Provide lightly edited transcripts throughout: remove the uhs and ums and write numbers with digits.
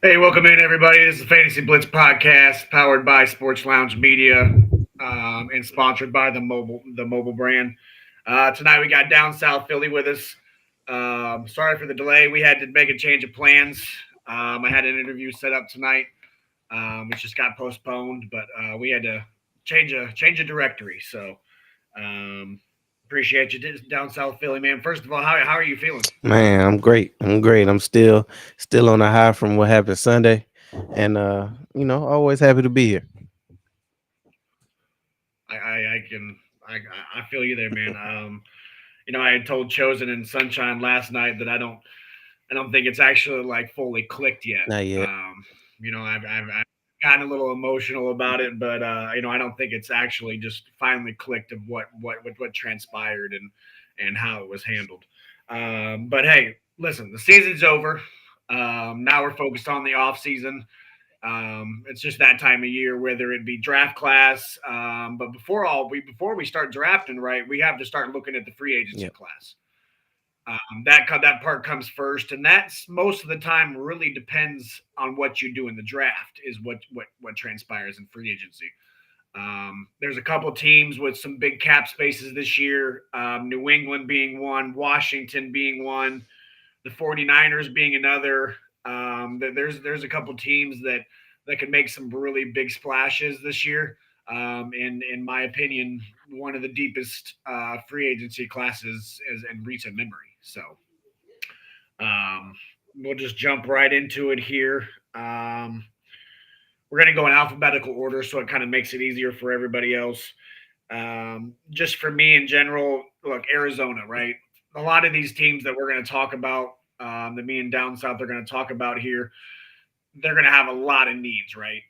Hey, welcome in everybody. This is the Fantasy Blitz podcast, powered by Sports Lounge Media, and sponsored by the mobile brand. Tonight we got down South Philly with us. Sorry for the delay. We had to make a change of plans. I had an interview set up tonight, which just got postponed, but we had to change a directory. So um, appreciate you down South Philly, man. First of all, how are you feeling? Man, I'm great. I'm great. I'm still on a high from what happened Sunday. And always happy to be here. I can I feel you there, man. I had told Chosen and Sunshine last night that I don't think it's actually like fully clicked yet. Not yet. I've gotten a little emotional about it, but I don't think it's actually just finally clicked of what transpired and how it was handled. But hey, listen, the season's over. Now we're focused on the off season. It's just that time of year, whether it be draft class. But before we start drafting, right, we have to start looking at the free agency Yep. class. That part comes first, and that's most of the time really depends on what you do in the draft. Is what transpires in free agency. There's a couple teams with some big cap spaces this year. New England being one, Washington being one, the 49ers being another. There's a couple teams that could make some really big splashes this year. In my opinion, one of the deepest free agency classes is in recent memory. So um, we'll just jump right into it here. Um, we're going to go in alphabetical order, so it kind of makes it easier for everybody else. Just for me in general, look, Arizona, right? A lot of these teams that we're going to talk about, that me and Down South are going to talk about here, they're going to have a lot of needs, right?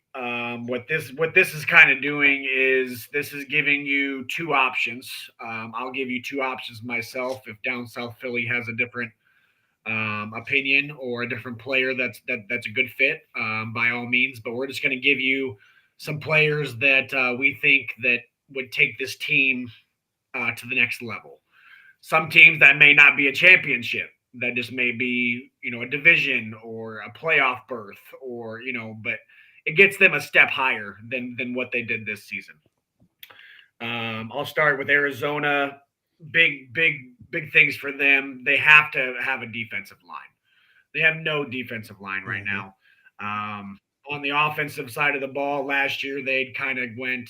What this is kind of doing is this is giving you two options. I'll give you two options myself. If Down South Philly has a different opinion or a different player that's a good fit, by all means. But we're just going to give you some players that we think that would take this team to the next level. Some teams that may not be a championship, that just may be a division or a playoff berth, or but it gets them a step higher than what they did this season. I'll start with Arizona. Big things for them. They have to have a defensive line. They have no defensive line right Hmm. now. On the offensive side of the ball, last year they kind of went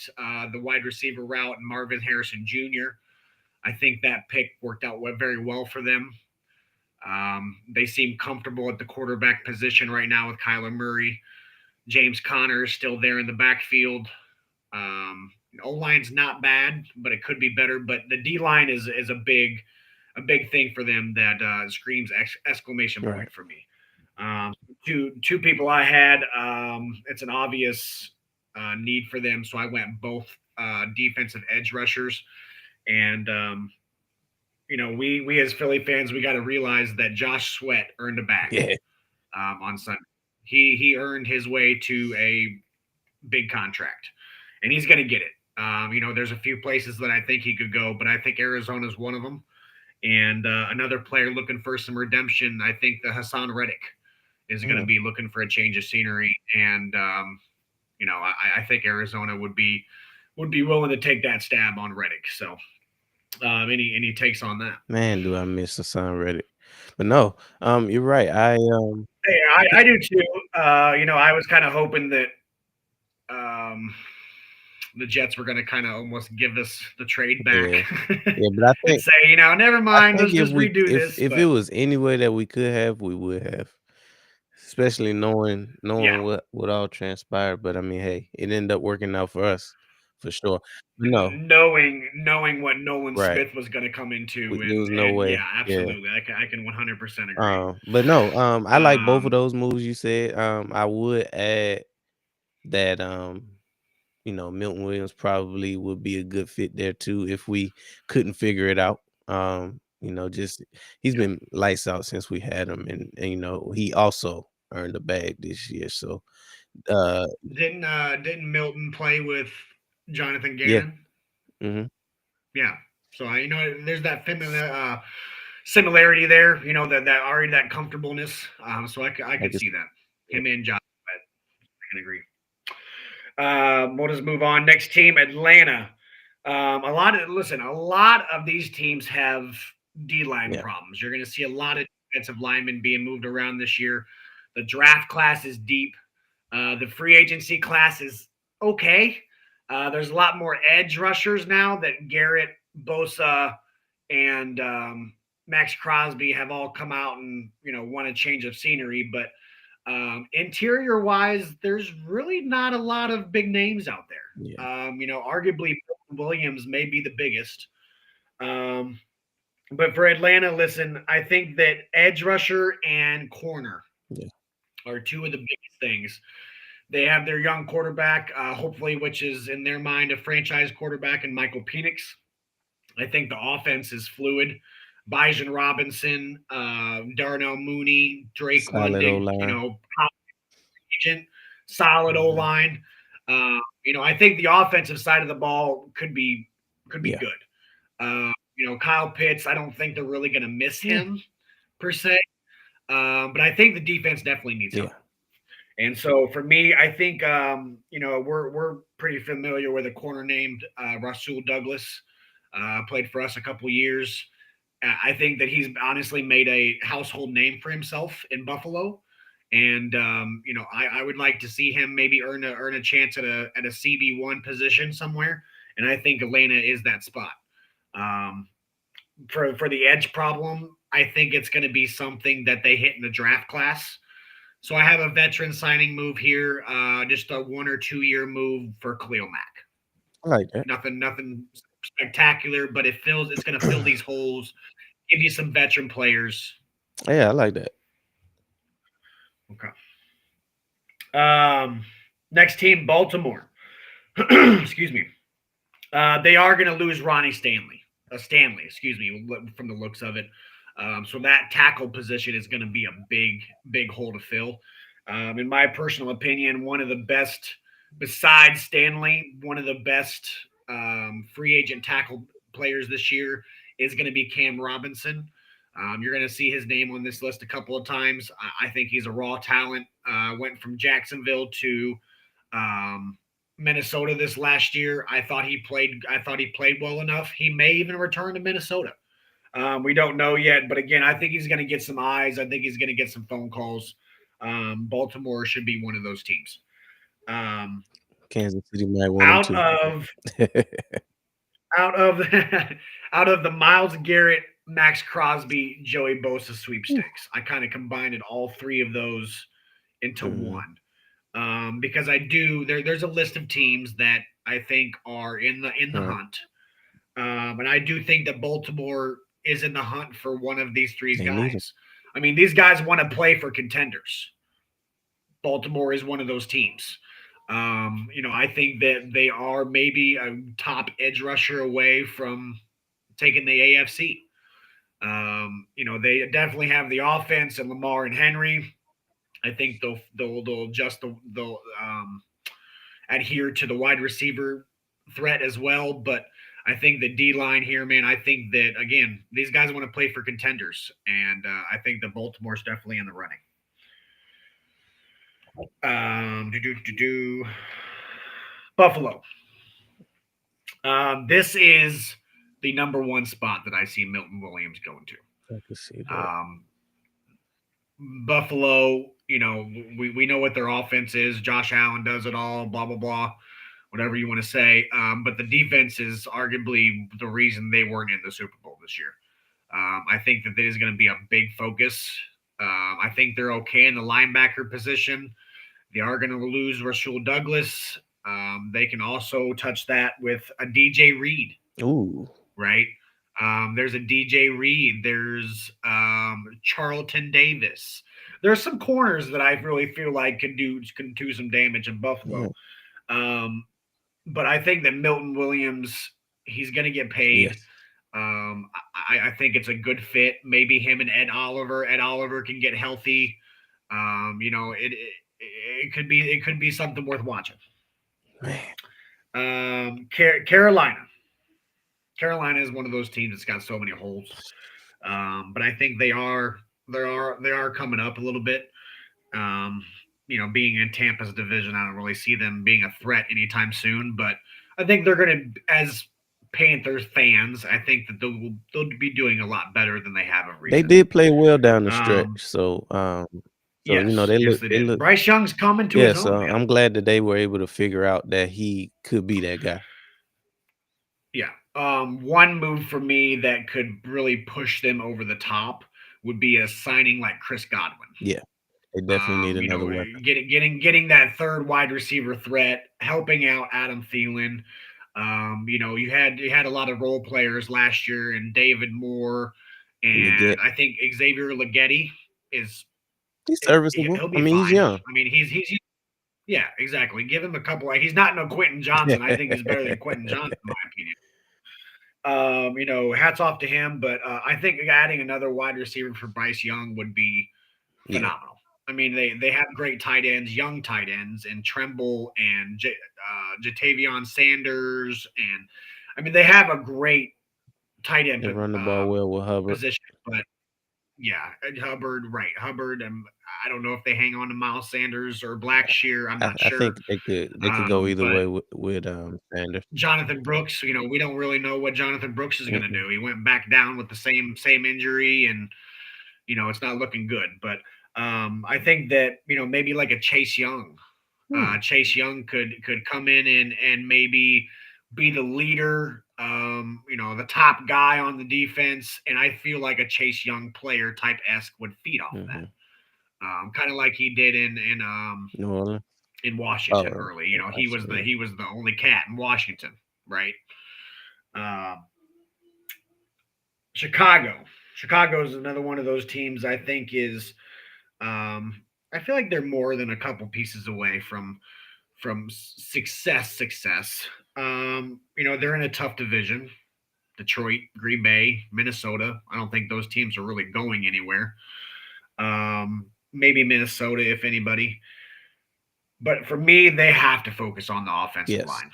the wide receiver route and Marvin Harrison Jr. I think that pick worked out very well for them. They seem comfortable at the quarterback position right now with Kyler Murray. James Conner is still there in the backfield. Um, O line's not bad, but it could be better. But the D line is a big thing for them that screams exclamation Right. point for me. Um, two people I had. It's an obvious need for them, so I went both defensive edge rushers. And we as Philly fans, we got to realize that Josh Sweat earned a bag Yeah. on Sunday. He earned his way to a big contract, and he's going to get it. There's a few places that I think he could go, but I think Arizona is one of them. And another player looking for some redemption, I think the Hassan Reddick is going to Mm. be looking for a change of scenery, and I think Arizona would be willing to take that stab on Reddick. So, any takes on that? Man, do I miss the sun Reddit. But no, you're right. Hey, I I, think I do too. I was kind of hoping that um, the Jets were going to kind of almost give us the trade back yeah. Yeah, but I and think say, never I mind, think let's if just we redo if this. if it But was any way that we could have, we would have. Especially knowing yeah, what all transpired. But I mean, hey, it ended up working out for us for sure. But no, knowing what Nolan right. Smith was going to come into, There was no and yeah, way. Yeah. absolutely, I can 100% agree. But no, I like both of Um, those moves you said. I would add that Milton Williams probably would be a good fit there too if we couldn't figure it out. Just he's yeah. been lights out since we had him, and he also earned a bag this year. So uh Didn't Milton play with Jonathan yeah. Gannon? Hmm. Yeah. So there's that similarity there. That already that comfortableness. So I I could just see that. Yeah. him and Josh. I can agree. We'll just move on. Next team, Atlanta. A lot of these teams have D line Yeah. problems. You're going to see a lot of defensive linemen being moved around this year. The draft class is deep. The free agency class is okay. There's a lot more edge rushers now that Garrett, Bosa, and Max Crosby have all come out and want a change of scenery. But interior wise, there's really not a lot of big names out Yeah. there. Arguably Williams may be the biggest. Um, but for Atlanta, listen, I think that edge rusher and corner Yeah. are two of the biggest things. They have their young quarterback, hopefully, which is in their mind a franchise quarterback, in Michael Penix. I think the offense is fluid. Bijan Robinson, Darnell Mooney, Drake Solid O London, line. agent, solid O Mhm. line. I think the offensive side of the ball could be Yeah. good. Kyle Pitts, I don't think they're really going to miss Yeah. him per se, but I think the defense definitely needs help. Yeah. And so for me, I think we're pretty familiar with a corner named Rasul Douglas. Played for us a couple years. I think that he's honestly made a household name for himself in Buffalo, and I would like to see him maybe earn a chance at a CB1 position somewhere, and I think Atlanta is that spot. Um, for the edge problem, I think it's going to be something that they hit in the draft class. So I have a veteran signing move here, just a 1 or 2 year move for Khalil Mack. I like that. Nothing spectacular, but it's going to fill these holes, give you some veteran players. Yeah, I like that. Okay. Next team, Baltimore. Excuse me. They are going to lose Ronnie Stanley. Stanley, excuse me, from the looks of it. So that tackle position is going to be a big hole to fill. In my personal opinion, one of the best, besides Stanley, one of the best free agent tackle players this year is going to be Cam Robinson. You're going to see his name on this list a couple of times. I think he's a raw talent. Went from Jacksonville to um, Minnesota this last year. I thought he played well enough. He may even return to Minnesota. We don't know yet, but again, I think he's going to get some eyes. I think he's going to get some phone calls. Baltimore should be one of those teams. Um, Kansas City might want him out too. of out of out of the Miles Garrett, Max Crosby, Joey Bosa sweepstakes, I kind of combined all three of those into Mhm. one. Because I do there's a list of teams that I think are in the Right. hunt, and I do think that Baltimore is in the hunt for one of these three They need him. guys. I mean, these guys want to play for contenders. Baltimore is one of those teams. I think that they are maybe a top edge rusher away from taking the AFC. They definitely have the offense and Lamar and Henry. I think they'll just they'll adhere to the wide receiver threat as well. But I think the D line here, man, I think that again these guys want to play for contenders, and I think that Baltimore's definitely in the running. Buffalo. This is the number one spot that I see Milton Williams going to. I can see that. Um, Buffalo, we know what their offense is. Josh Allen does it all, blah, blah, blah, whatever you want to say. But the defense is arguably the reason they weren't in the Super Bowl this year. I think that is going to be a big focus. I think they're okay in the linebacker position. They are going to lose Rasul Douglas. They can also touch that with a DJ Reed, Ooh. right? There's a DJ Reed. There's Charlton Davis. There's some corners that I really feel like can do some damage in Yeah. Buffalo. Um, but I think that Milton Williams, he's going to get paid. Yes. I think it's a good fit. Maybe him and Ed Oliver. Ed Oliver can get healthy. It could be something worth watching. Man. Carolina. Carolina is one of those teams that's got so many holes. But I think they are coming up a little bit. Um, being in Tampa's division, I don't really see them being a threat anytime soon. But I think they're going to, as Panthers fans, I think that they'll be doing a lot better than they have of They recent. did play well down the stretch, Um, so yes, yes, they they did. look Bryce Young's coming to his yeah, own, so man. I'm glad that they were able to figure out that he could be that guy. Yeah. One move for me that could really push them over the top would be a signing like Chris Godwin. Yeah, they definitely need You another know, weapon. getting that third wide receiver threat, helping out Adam Thielen. You had a lot of role players last year, and David Moore, and Leggett, I think Xavier Legetti is he's serviceable. he'll I be mean, he's fine. young. I mean, he's yeah, exactly. Give him a couple. He's not no Quentin Johnson. I think he's better than Quentin Johnson in my opinion. Hats off to him, but I think adding another wide receiver for Bryce Young would be Yeah, phenomenal. I mean, they have great tight ends, young tight ends, and Tremble and Jatavion Sanders, and I mean they have a great tight end they run the ball well with Hubbard. position. But yeah, Hubbard, right? Hubbard, and I don't know if they hang on to Miles Sanders or Blackshear. I'm not I sure. think they could go either But way with Sanders. Jonathan Brooks, we don't really know what Jonathan Brooks is going to Mm-mm. do. He went back down with the same injury, and it's not looking good. But I think that maybe like a Chase Young, Hmm. Chase Young could come in and maybe be the leader, the top guy on the defense, and I feel like a Chase Young player type esque would feed off Mm-hmm. that, kind of like he did New Orleans. in Washington Oh, early. I see. Yeah. He was the only cat in Washington, right? Um, Chicago. Chicago is another one of those teams I think is. I feel like they're more than a couple pieces away from success. Success. They're in a tough division. Detroit, Green Bay, Minnesota. I don't think those teams are really going anywhere. Maybe Minnesota, if anybody. But for me, they have to focus on the offensive Yes. line.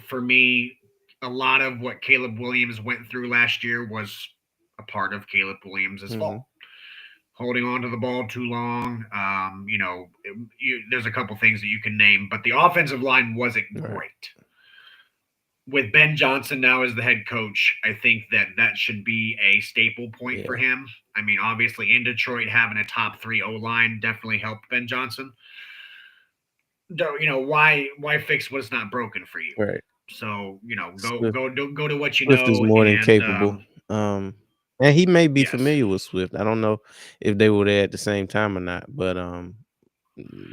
For me, a lot of what Caleb Williams went through last year was a part of Caleb Williams' Mm-hmm. fault. Holding on to the ball too long. There's a couple things that you can name, but the offensive line wasn't Right. great. With Ben Johnson now as the head coach, I think that should be a staple point for Yeah. him. I mean, obviously in Detroit, having a top three O line definitely helped Ben Johnson. Why fix what's not broken for you? Right. So Swift go to what you Swift is know, more than and capable. And he may be yes, familiar with Swift. I don't know if they were there at the same time or not, but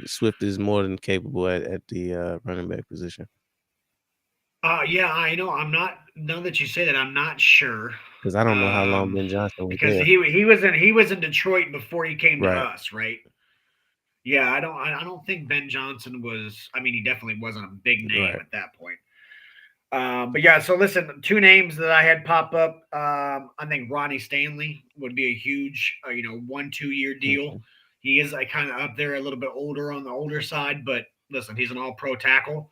Swift is more than capable at the running back position. yeah, I know. I'm not. Now that you say that, I'm not sure. Because I don't know how long Um, Ben Johnson was because there. he was in Detroit before he came to Right. us, right? Yeah, I don't think Ben Johnson was. I mean, he definitely wasn't a big name Right. at that point. But yeah, so listen, two names that I had pop up. I think Ronnie Stanley would be a huge, 1-2 year deal. Mhm. He is like kind of up there, a little bit older on the older side, but listen, he's an All Pro tackle,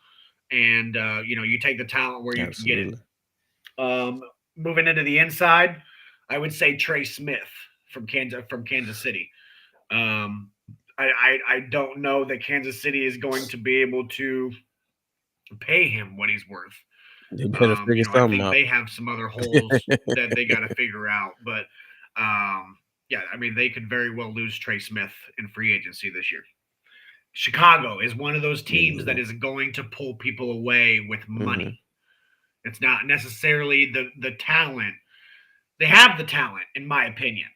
and you take the talent where you can get it. Absolutely. Um, Moving into the inside, I would say Trey Smith from Kansas City. Um, I don't know that Kansas City is going to be able to pay him what he's worth. They better figure I something think out. they have some other holes that they got to figure out. But yeah, I mean, they could very well lose Trey Smith in free agency this year. Chicago is one of those teams Yeah. that is going to pull people away with Hmm. money. It's not necessarily the talent. They have the talent, in my opinion.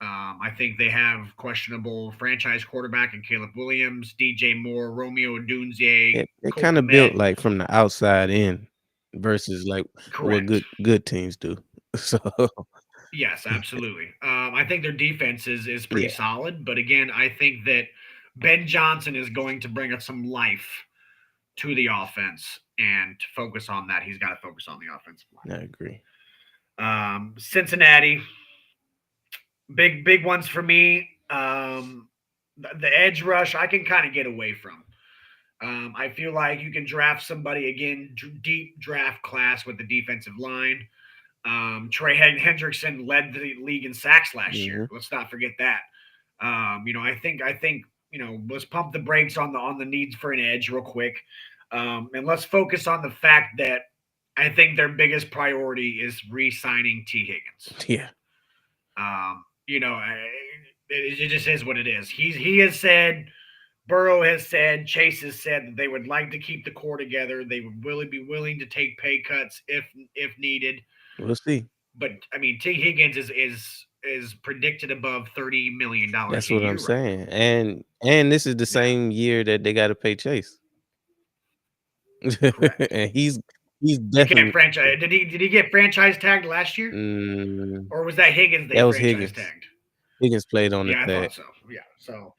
I think they have questionable franchise quarterback in Caleb Williams, DJ Moore, Romeo Dunze, It Cole kind of Komet. built like from the outside in versus like what Correct. good teams do. So Yes, absolutely. I think their defense is pretty yeah, solid, but again, I think that Ben Johnson is going to bring us some life to the offense, and to focus on that, he's got to focus on the offensive I agree. line. Cincinnati, big ones for me. The edge rush, I can kind of get away from. I feel like you can draft somebody again, deep draft class with the defensive line. Trey Hendrickson led the league in sacks last year. Hmm. Let's not forget that. I think let's pump the brakes on the needs for an edge real quick, and let's focus on the fact that I think their biggest priority is re-signing T. Higgins. Yeah. It just is what it is. He has said, Burrow has said, Chase has said that they would like to keep the core together. They would really be willing to take pay cuts if needed. We'll see. But I mean, T. Higgins is predicted above $30 million That's a what I'm year right saying. And this is the now. Yeah, same year that they got to pay Chase. correct. And he's You can't definitely franchise. Did he get franchise tagged last year, mm, or was that Higgins they that was franchise Higgins. tagged? Higgins played on the Yeah, I tag. thought so. Yeah, so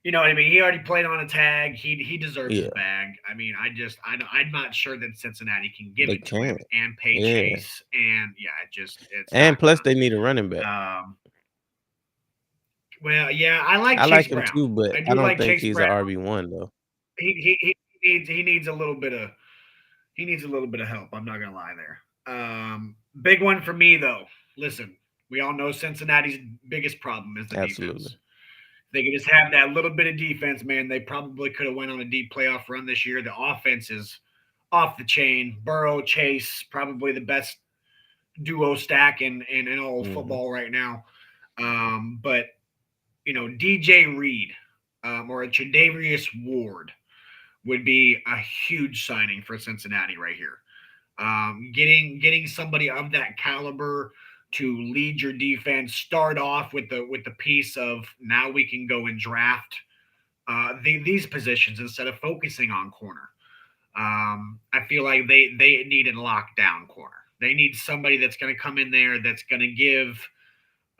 you know what I mean. He already played on a tag. He deserves his Yeah, bag. I mean, I'm not sure that Cincinnati can give they it to him can't. and pay Yeah. Chase, and yeah, it's not And plus they need a running back. gonna. Well, yeah, I like I Chase like him Brown. too, but I I do don't like think Chase he's a Brown. RB1 though. He needs a little bit of help. I'm not gonna lie there. Big one for me though. Listen, we all know Cincinnati's biggest problem is the Absolutely. defense. They could just have that little bit of defense, man. They probably could have went on a deep playoff run this year. The offense is off the chain. Burrow, Chase, probably the best duo stack in all of Hmm. football right now. But DJ Reed or a Tre'Davious Ward would be a huge signing for Cincinnati right here. Getting somebody of that caliber to lead your defense, start off with the piece of now we can go and draft these positions instead of focusing on corner. I feel like they need a lockdown corner. They need somebody that's going to come in there that's going to give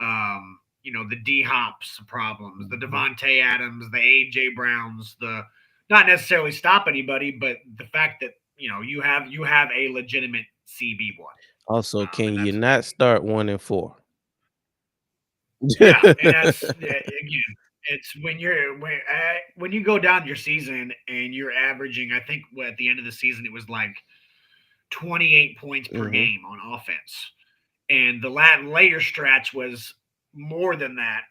the D Hops problems, the Hmm. Devonte Adams, the AJ Browns, the not necessarily stop anybody, but the fact that you have a legitimate CB1, Also, can and you that's not start 1 and 4? yeah, and that's again, it's when you go down your season and you're averaging, I think at the end of the season it was like 28 points per Hmm. game on offense. And the later stretch was more than that.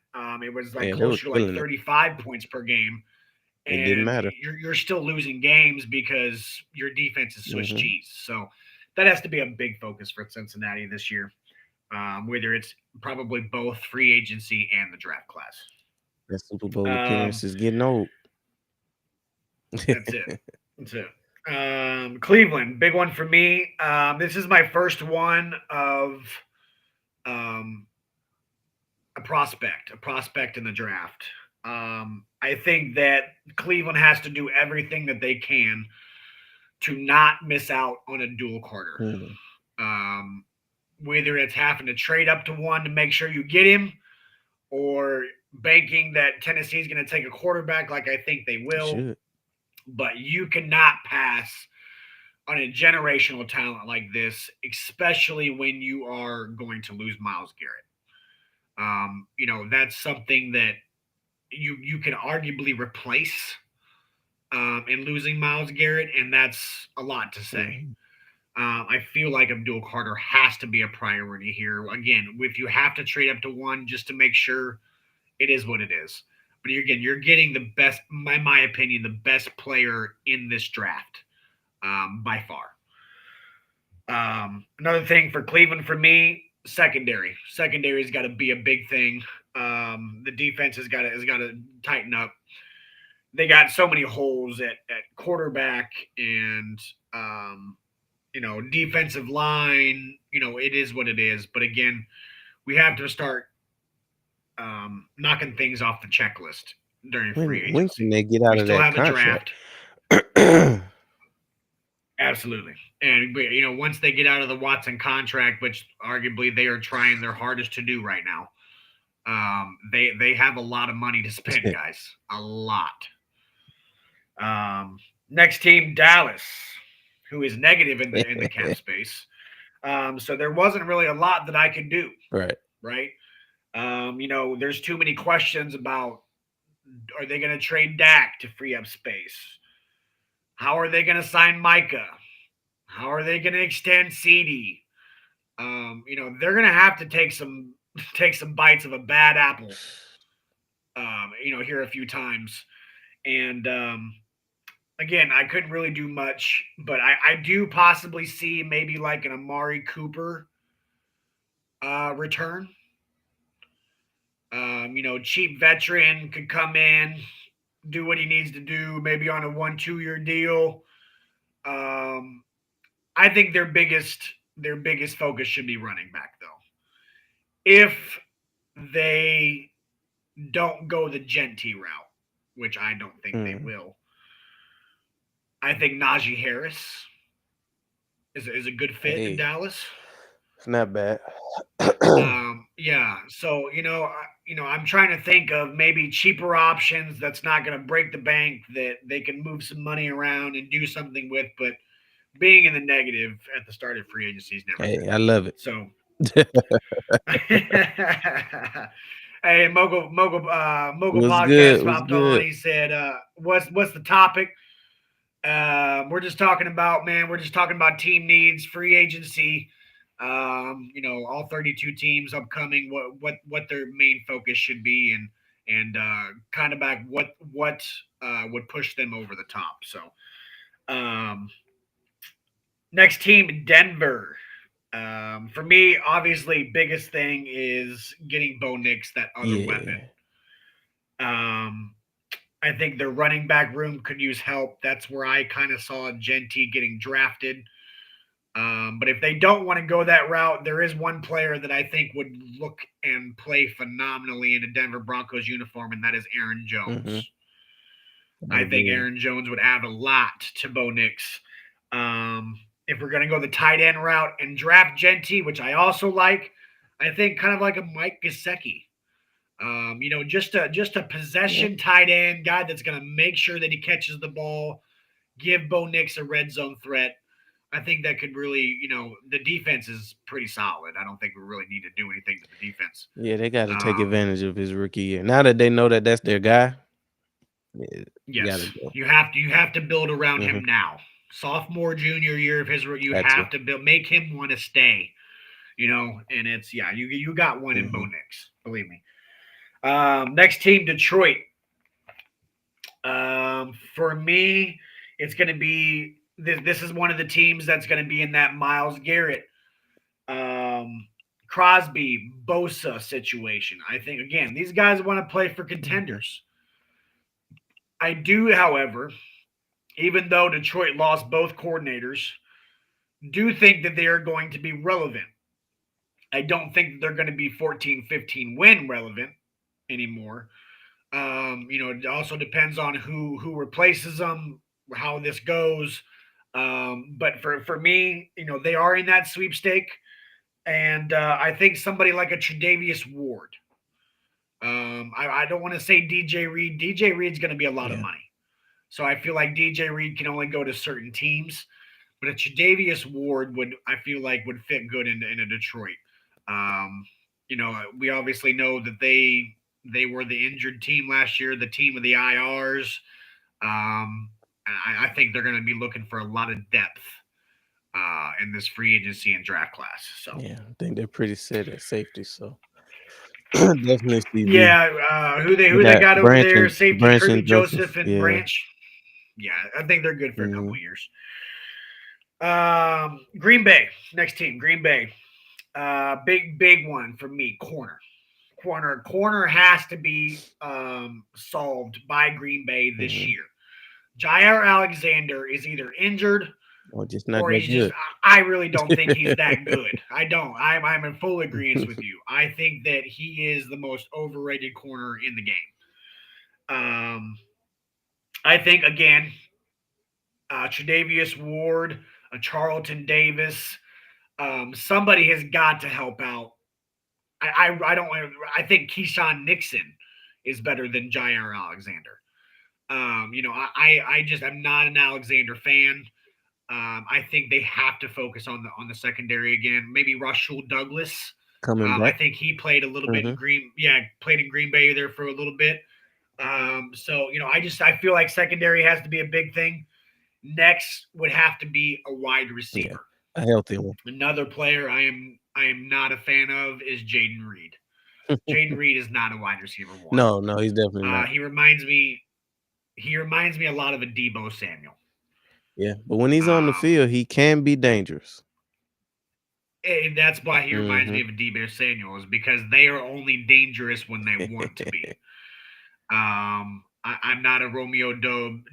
It was like Yeah, they was closer to like killing it. 35 points per game, It didn't and matter. you're still losing games because your defense is Swiss Hmm. cheese. So that has to be a big focus for Cincinnati this year, whether it's probably both free agency and the draft class. That Super Bowl Um, appearance is getting old. that's it. That's it. Cleveland, big one for me. This is my first one of um, a prospect in the draft. I think that Cleveland has to do everything that they can to not miss out on a dual Carter. Mhm. Um, Whether it's having to trade up to one to make sure you get him, or banking that Tennessee's going to take a quarterback like I think they They will. should. But you cannot pass on a generational talent like this, especially when you are going to lose Miles Garrett. That's something that you can arguably replace in losing Miles Garrett, and that's a lot to say. Mhm. I feel like Abdul Carter has to be a priority here. Again, if you have to trade up to one just to make sure, it is what it is. But you're getting the best, in my opinion, the best player in this draft by far. Another thing for Cleveland for me, secondary. Secondary's got to be a big thing. The defense has got to tighten up. They got so many holes at quarterback and defensive line. It is what it is. But again, we have to start knocking things off the checklist during free When agency. can they get We out of still that have a contract? draft. Absolutely. And once they get out of the Watson contract, which arguably they are trying their hardest to do right now, they have a lot of money to spend, guys. A lot. Next team, Dallas, who is negative in the cap space. So there wasn't really a lot that I could do, Right. right? There's too many questions about, are they going to trade Dak to free up space? How are they going to sign Micah? How are they going to extend CD? They're going to have to take some take some bites of a bad apple here a few times. And again, I couldn't really do much, but I do possibly see maybe like an Amari Cooper return. Cheap veteran could come in, do what he needs to do, maybe on a 1 2 year deal. Um, I think their biggest focus should be running back though. If they don't go the Genty route, which I don't think they Mm. will, I think Najee Harris is a good fit in Hey, Dallas. it's not bad. Yeah. So I'm trying to think of maybe cheaper options that's not going to break the bank that they can move some money around and do something with. But being in the negative at the start of free agency is never Hey, good. I love it. So, hey, Mogul What's good? podcast What's popped on. good? He said, "What's the topic?" We're just talking about, man. We're just talking about team needs, free agency. All 32 teams upcoming. What their main focus should be, and kind of back what would push them over the top. So, um, next team, Denver. For me, obviously, biggest thing is getting Bo Nix, that other weapon. Yeah. Um, I think their running back room could use help. That's where I kind of saw Genty getting drafted. But if they don't want to go that route, there is one player that I think would look and play phenomenally in a Denver Broncos uniform, and that is Aaron Mm-hmm. Jones. I I think agree. Aaron Jones would add a lot to Bo Nix. If we're going to go the tight end route and draft Genty, which I also like, I think kind of like a Mike Gesicki. Just a Yeah. possession tight end guy that's going to make sure that he catches the ball, give Bo Nix a red zone threat. I think that could really, the defense is pretty solid. I don't think we really need to do anything to the defense. Yeah, they got to take Um, advantage of his rookie year. Now that they know that that's their guy, yeah, you got to yes, go. you have to build around Mm-hmm. him now. Sophomore, junior year of his, you Got to. have to build, make him want to stay. And it's you got one in Bo Mm-hmm. Nix, believe me. Next team, Detroit. For me, it's going to be this is one of the teams that's going to be in that Miles Garrett, um, Crosby, Bosa situation. I think again these guys want to play for Mm-hmm. contenders. I do, however, even though Detroit lost both coordinators, do think that they are going to be relevant. I don't think that they're going to be 14-15 win relevant anymore. It also depends on who replaces them, how this goes. But for me, they are in that sweepstake, and I think somebody like a Tre'Davious Ward. I don't want to say DJ Reed. DJ Reed's going to be a lot of Yeah. money, so I feel like DJ Reed can only go to certain teams. But a Tre'Davious Ward would I feel like would fit good in a Detroit. Um, we obviously know that they were the injured team last year, the team of the IRs. I think they're going to be looking for a lot of depth in this free agency and draft class. So Yeah. I think they're pretty set at safety. So definitely CV. yeah, who they They who they got got over there? Safety Branch Kirby and Joseph Joseph. and Yeah. Branch. Yeah, I think they're good for a couple Mm-hmm. of years. Green Bay, next team, Green Bay. Big one for me, corner. Corner has to be solved by Green Bay this Mm-hmm. year. Jair Alexander is either injured Or just not or that he's just. good. I really don't think he's that good. I don't. I'm in full agreement with you. I think that he is the most overrated corner in the game. I think again, Tre'Davious Ward, Charlton Davis, somebody has got to help out. I don't. I think Keyshawn Nixon is better than Jair Alexander. I'm not an Alexander fan. I think they have to focus on the secondary again. Maybe Russell Douglas. Coming I back. think he played a little bit Mm-hmm. in Green. Yeah, played in Green Bay there for a little bit. So I feel like secondary has to be a big thing. Next would have to be a wide Yeah. receiver. A healthy one. Another player I am not a fan of is Jaden Reed. Jaden Reed is not a wide receiver one. No, no, he's definitely Uh, not. he reminds me he reminds me a lot of a Debo Samuel. Yeah, but when he's on the Um, field, he can be dangerous. and that's why he reminds me Mhm. of a Debo Samuel is because they are only dangerous when they want to be. I'm not a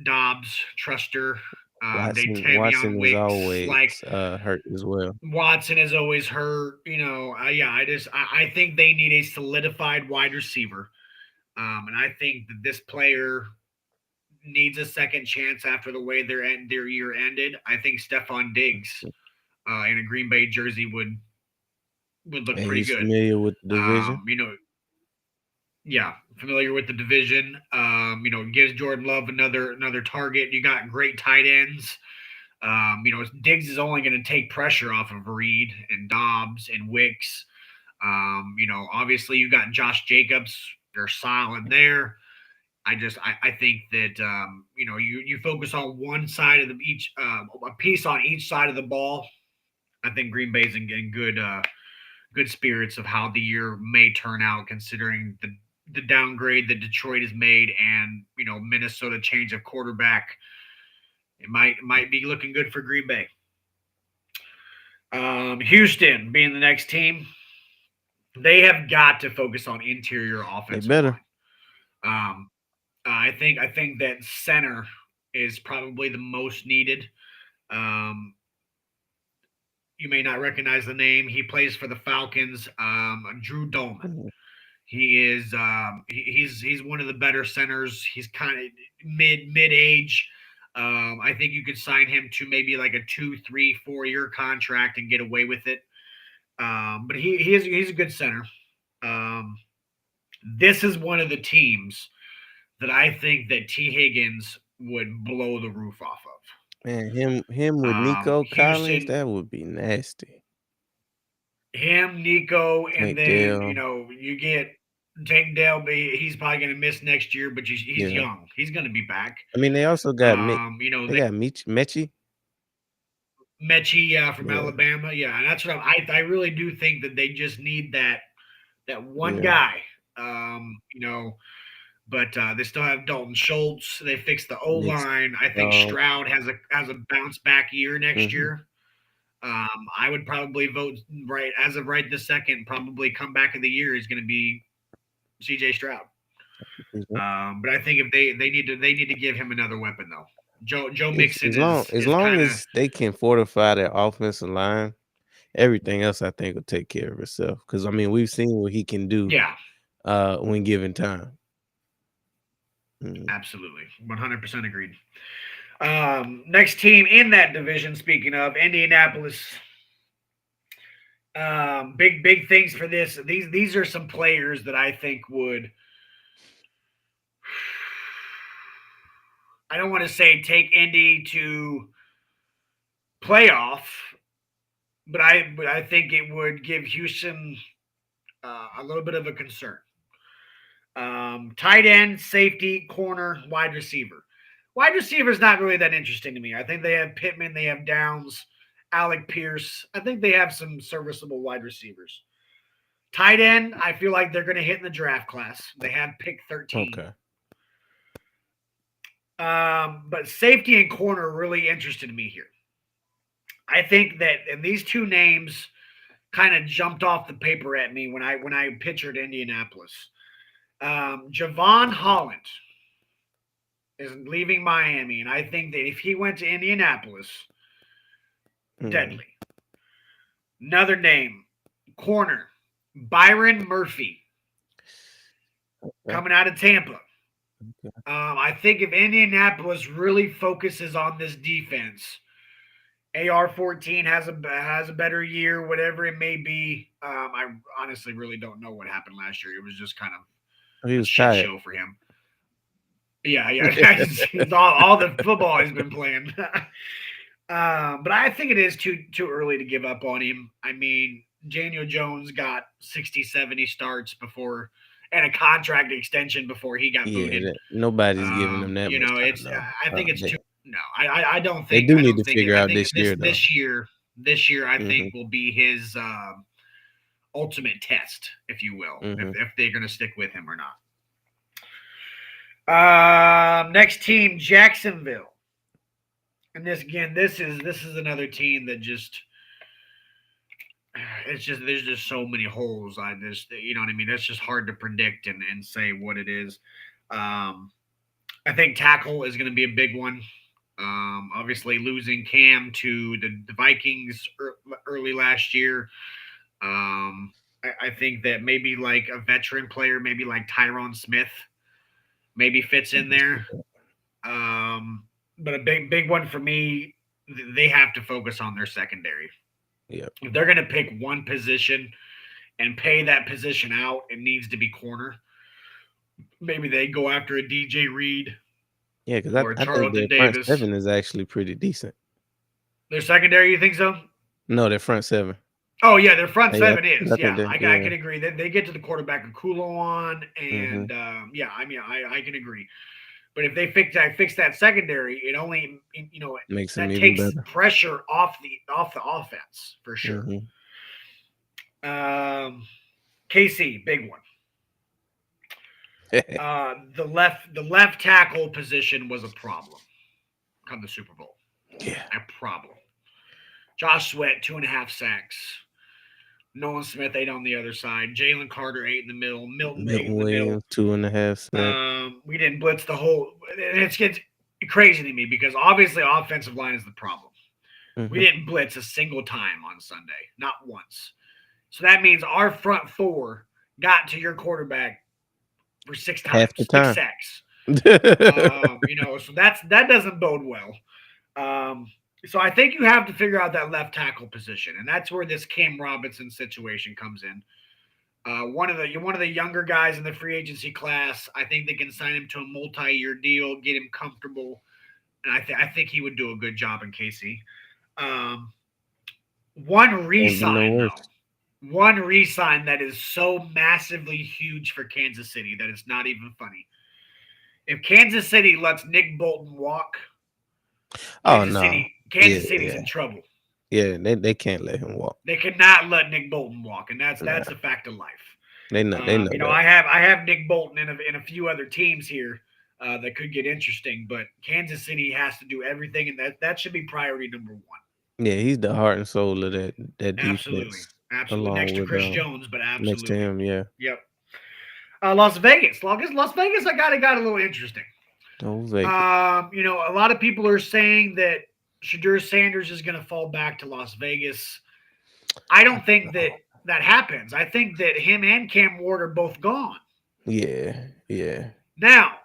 Dobbs truster. Watson Datevion is Wicks, always, like hurt as well. Watson is always hurt. Yeah, I think they need a solidified wide receiver. And I think that this player needs a second chance after the way their year ended. I think Stephon Diggs in a Green Bay jersey would look And pretty he's good. familiar with the division. Um, you know, yeah, familiar with the division. Gives Jordan Love another target. You got great tight ends. Diggs is only going to take pressure off of Reed and Dobbs and Wicks. Obviously you got Josh Jacobs. They're solid there. I think that you focus on one side of each a piece on each side of the ball. I think Green Bay's in good spirits of how the year may turn out, considering the downgrade that Detroit has made, and Minnesota change of quarterback. It might be looking good for Green Bay. Houston being the next team, they have got to focus on interior They offensive better. line. Um, I think that center is probably the most needed. Um, you may not recognize the name. He plays for the Falcons. Drew Dolman. Mhm. He's one of the better centers. He's kind of mid age. I think you could sign him to maybe like a 2, 3, 4 year contract and get away with it. But he's a good center. Um, this is one of the teams that I think that T Higgins would blow the roof off Man, him of. with Nico Collins, Houston, that would be nasty. him, Nico, and Tank then Dell. you get Tank Dell. He's probably going to miss next year, but he's Yeah. young. He's going to be back. I mean, they also got they They got Mechie. Mechie, yeah, from Yeah, Alabama, yeah, and that's what I really do think that they just need that one yeah. guy. Um, you know, but they still have Dalton Schultz. They fixed the O Nick line. I think Dog. Stroud has a bounce back year next Mhm. year. I would probably vote right as of right this second. Probably comeback of the year is going to be C.J. Stroud. But I think if they need to give him another weapon though. Joe If Mixon is as is long kind of as they can fortify their offensive line, everything else I think will take care of itself. Because I mean, we've seen what he can do yeah, when given time. Mhm. absolutely, 100% agreed. Next team in that division, speaking of Indianapolis, big things for this. These are some players that I think would. I don't want to say take Indy to playoff, but I think it would give Houston a little bit of a concern. Tight end, safety, corner, wide receiver. Wide receiver is not really that interesting to me. I think they have Pittman, they have Downs, Alec Pierce. I think they have some serviceable wide receivers. Tight end, I feel like they're going to hit in the draft class. They have pick 13. Okay. But safety and corner really interested me here. I think that, and these two names kind of jumped off the paper at me when I pictured Indianapolis. Javon Holland is leaving Miami, and I think that if he went to Indianapolis, Mm, deadly. Another name, corner, Byron Murphy, okay, coming out of Tampa. okay. I think if Indianapolis really focuses on this defense, AR-14 has a better year, whatever it may be. I honestly really don't know what happened last year. It was just kind of Oh, he a was shit tired. show for him. Yeah, yeah. all the football he's been playing. But I think it is too early to give up on him. I mean, Daniel Jones got 60, 70 starts before and a contract extension before he got Yeah, booted. nobody's giving them that much time It's though. I think it's They too no. I don't they think do I need don't to think it. figure I out think this year though. this year I Mhm. think will be his ultimate test, if you will, Mhm. if they're going to stick with him or not. Next team, Jacksonville, and this is another team that just it's just there's just so many holes. I just you know what I mean. It's just hard to predict and say what it is. Um, I think tackle is going to be a big one. Obviously, losing Cam to the Vikings early last year. I think that maybe like a veteran player, maybe like Tyrone Smith, maybe fits in there. Um, but a big one for me, they have to focus on their secondary. Yep. If they're going to pick one position and pay that position out, it needs to be corner. Maybe they go after a DJ Reed Yeah, because or a I think their Charlton front Davis. seven is actually pretty decent. Their secondary, you think so? No, their front seven. Oh yeah, their front Yeah, seven is. I think Yeah, that. I Yeah. can agree. They get to the quarterback of Kuloan, Mhm. and yeah, I mean I can agree. But if they fix that secondary, it only Makes them that even takes better. pressure off the offense for sure. Mhm. KC, big one. The left tackle position was a problem come the Super Bowl. Yeah. A problem. Josh Sweat 2.5 sacks. Nolan Smith 8 on the other side. Jalen Carter 8 in the middle. Milton 8 Milton in the middle. Williams 2.5 snack. We didn't blitz the whole. It gets crazy to me because obviously offensive line is the problem. We Mhm. didn't blitz a single time on Sunday, not once. So that means our front four got to your quarterback for six Half the times, six time. sacks. So that doesn't bode well. Um, so I think you have to figure out that left tackle position, and that's where this Cam Robinson situation comes in. One of the younger guys in the free agency class. I think they can sign him to a multi-year deal, get him comfortable, and I think he would do a good job in KC. Um, one Can't get no resign worse. though, one resign that is so massively huge for Kansas City that it's not even funny. If Kansas City lets Nick Bolton walk, Oh Kansas no. City Yeah, Kansas City's yeah. in trouble. Yeah, they can't let him walk. They cannot let Nick Bolton walk, and that's Nah. that's a fact of life. They know that. I have Nick Bolton in a few other teams here that could get interesting, but Kansas City has to do everything, and that should be priority number one. Yeah, he's the heart and soul of that Absolutely, defense absolutely. along Next to with Chris Jones, but next to absolutely, him, yeah. yep. Las Vegas, Las Vegas, I got a little interesting. Oh Vegas. A lot of people are saying that Shadur Sanders is going to fall back to Las Vegas. I don't think that that happens. I think that him and Cam Ward are both gone. Yeah, yeah. Now,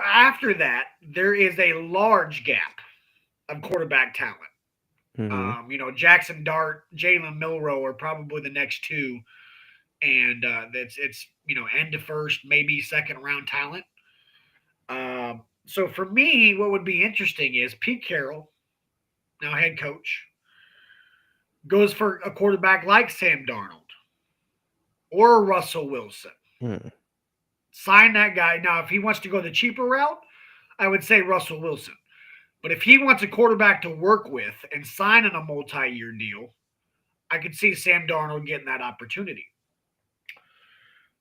after that, there is a large gap of quarterback talent. Mhm. Jackson Dart, Jalen Milrow are probably the next two, and it's end of first, maybe second round talent. So for me, what would be interesting is Pete Carroll, now head coach, goes for a quarterback like Sam Darnold or Russell Wilson. Mm. Sign that guy. Now, if he wants to go the cheaper route, I would say Russell Wilson. But if he wants a quarterback to work with and sign on a multi-year deal, I could see Sam Darnold getting that opportunity.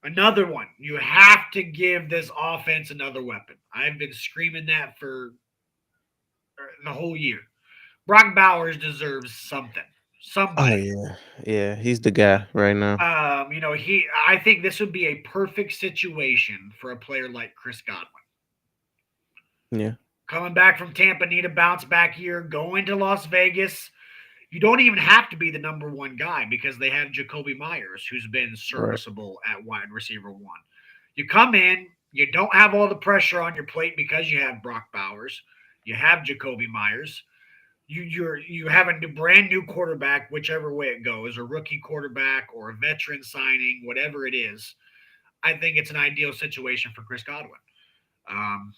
Another one, you have to give this offense another weapon. I've been screaming that for the whole year. Brock Bowers deserves something, Oh somebody. yeah. Yeah, he's the guy right now. I think this would be a perfect situation for a player like Chris Godwin. Yeah. Coming back from Tampa, need a bounce back year, going to Las Vegas. You don't even have to be the number one guy because they have Jacoby Myers, who's been Right. serviceable at wide receiver one. You come in, you don't have all the pressure on your plate because you have Brock Bowers, you have Jacoby Myers. You have a brand new quarterback, whichever way it goes, a rookie quarterback or a veteran signing, whatever it is. I think it's an ideal situation for Chris Godwin. Um,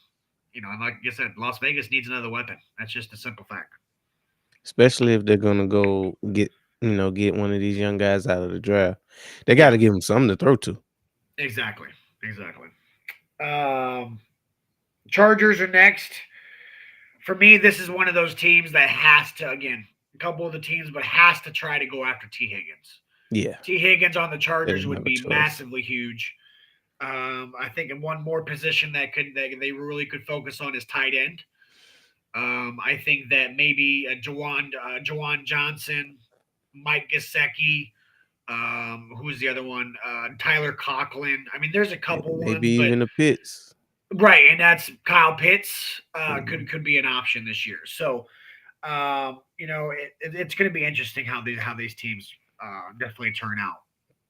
and like I said, Las Vegas needs another weapon. That's just a simple fact. Especially if they're gonna go get one of these young guys out of the draft. They Yeah, gotta give him something to throw to. exactly, exactly. Um, Chargers are next. For me, this is one of those teams that has to, again, a couple of the teams, but has to try to go after T. Higgins. Yeah, T. Higgins on the they Chargers don't would have a be choice. massively huge. I think in one more position that they really could focus on is tight end. I think that maybe Jawan Johnson, Mike Gesicki, who's the other one? Tyler Conklin. I mean, there's a Yeah, couple maybe ones, but even the Pitts. right, and that's Kyle Pitts. Mhm. Could be an option this year. So it's going to be interesting how these teams definitely turn out